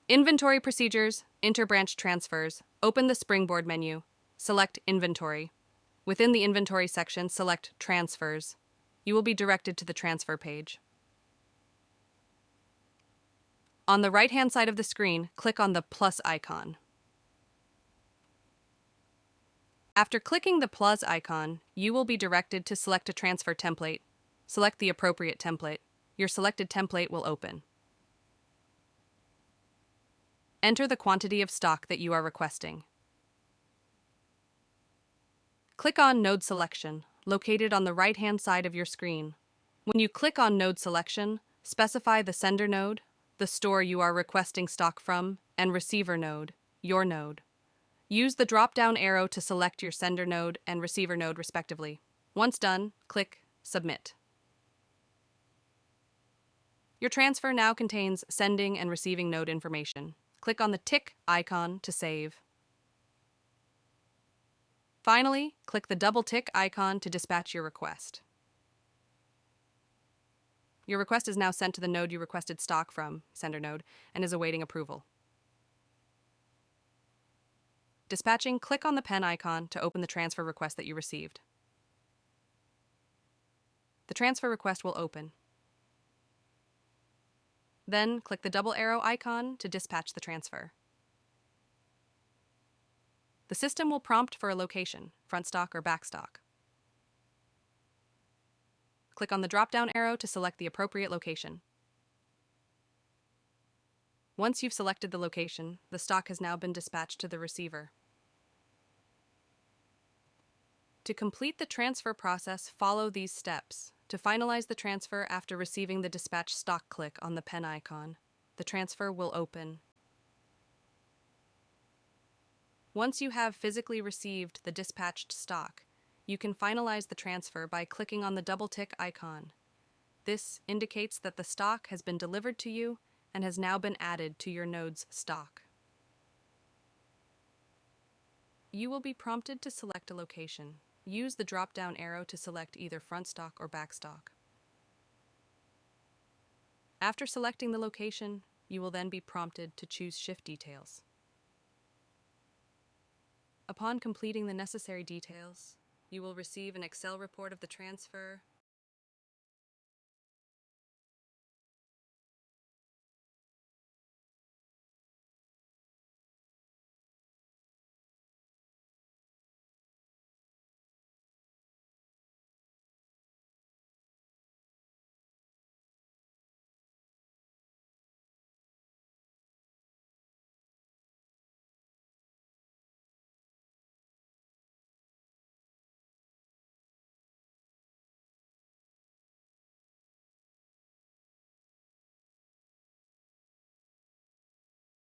Inventory Procedures, Interbranch Transfers. Open the Springboard menu. Select Inventory. Within the Inventory section, select Transfers. You will be directed to the transfer page. On the right-hand side of the screen, click on the plus icon. After clicking the plus icon, you will be directed to select a transfer template. Select the appropriate template. Your selected template will open. Enter the quantity of stock that you are requesting. Click on Node Selection, located on the right-hand side of your screen. When you click on Node Selection, specify the sender node, the store you are requesting stock from, and receiver node, your node. Use the drop-down arrow to select your sender node and receiver node respectively. Once done, click Submit. Your transfer now contains sending and receiving node information. Click on the tick icon to save. Finally, click the double tick icon to dispatch your request. Your request is now sent to the node you requested stock from, sender node, and is awaiting approval. Dispatching, click on the pen icon to open the transfer request that you received. The transfer request will open. Then, click the double arrow icon to dispatch the transfer. The system will prompt for a location, front stock or back stock. Click on the drop-down arrow to select the appropriate location. Once you've selected the location, the stock has now been dispatched to the receiver. To complete the transfer process, follow these steps. To finalize the transfer after receiving the dispatch stock, click on the pen icon. The transfer will open. Once you have physically received the dispatched stock, you can finalize the transfer by clicking on the double tick icon. This indicates that the stock has been delivered to you and has now been added to your node's stock. You will be prompted to select a location. Use the drop-down arrow to select either front stock or back stock. After selecting the location, you will then be prompted to choose shift details. Upon completing the necessary details, you will receive an Excel report of the transfer